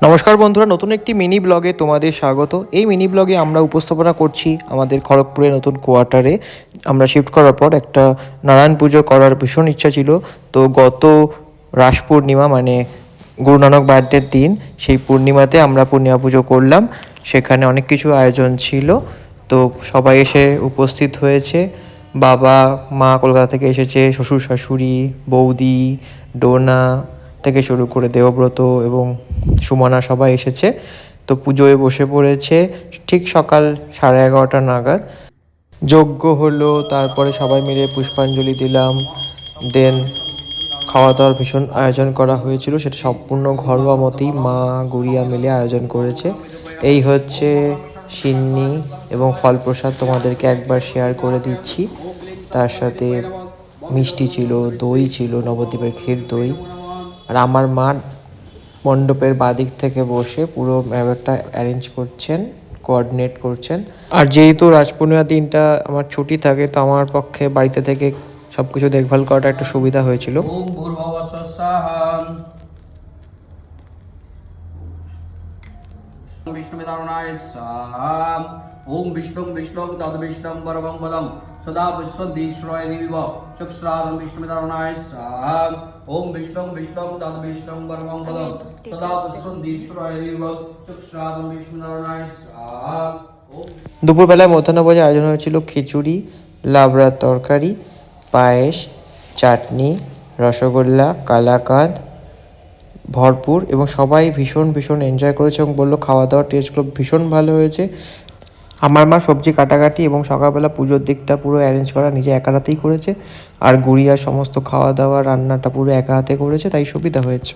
নমস্কার বন্ধুরা, নতুন একটি মিনি ব্লগে তোমাদের স্বাগত। এই মিনি ব্লগে আমরা উপস্থাপনা করছি আমাদের খড়গপুরে নতুন কোয়ার্টারে আমরা শিফট করার পর একটা নারায়ণ পুজো করার ভীষণ ইচ্ছা ছিল। তো গত রাস পূর্ণিমা মানে গুরু নানক বার্থডের দিন, সেই পূর্ণিমাতে আমরা পূর্ণিমা পুজো করলাম। সেখানে অনেক কিছু আয়োজন ছিল, তো সবাই এসে উপস্থিত হয়েছে। বাবা মা কলকাতা থেকে এসেছে, শ্বশুর শাশুড়ি, বৌদি, ডোনা থেকে শুরু করে দেবব্রত এবং সুমনা সবাই এসেছে। তো পুজোয় বসে পড়েছে ঠিক সকাল 11:30 নাগাদ। যজ্ঞ হলো, তারপরে সবাই মিলে পুষ্পাঞ্জলি দিলাম। দেন খাওয়া দাওয়ার ভীষণ আয়োজন করা হয়েছিল, সেটা সম্পূর্ণ ঘরোয়া মতেই মা গুড়িয়া মিলে আয়োজন করেছে। এই হচ্ছে সিন্নি এবং ফল প্রসাদ, তোমাদেরকে একবার শেয়ার করে দিচ্ছি। তার সাথে মিষ্টি ছিল, দই ছিল, নবদ্বীপের ক্ষীর দই। আর আমার মা মণ্ডপের বাদিক থেকে বসে পুরো ব্যাপারটা অ্যারেঞ্জ করছেন, কোঅর্ডিনেট করছেন। আর যেহেতু রাস পূর্ণিমার দিনটা আমার ছুটি থাকে, তো আমার পক্ষে বাড়িতে থেকে সব কিছু দেখভাল করাটা একটু সুবিধা হয়েছিল। ওম ভূর্ভুবঃ স্বঃ विष्णुमितारुणाय स्वाहा। ओम विष्णुं विष्णुं तद्विष्णुं परमं पदं सदा विश्वदीश्वराय देवीव चक्षुरादं विष्णुमितारुणाय स्वाहा। ओम विष्णुं विष्णुं तद्विष्णुं परमं पदं सदा विश्वदीश्वराय देवीव चक्षुरादं विष्णुमितारुणाय स्वाहा। দুপুরবেলায় মধ্যাহ্নভোজের আয়োজন হয়েছিল খিচুড়ি, লাবড়ার তরকারি, পায়েস, চাটনি, রসগোল্লা, কালাকাঁদ ভরপুর, এবং সবাই ভীষণ ভীষণ এনজয় করেছে এবং বললো খাওয়া দাওয়ার টেস্টগুলো ভীষণ ভালো হয়েছে। আমার মা সবজি কাটাকাটি এবং সকালবেলা পুজোর দিকটা পুরো অ্যারেঞ্জ করা নিজে একা হাতেই করেছে। আর গুড়িয়ার সমস্ত খাওয়া দাওয়া রান্নাটা পুরো একা হাতে করেছে, তাই সুবিধা হয়েছে।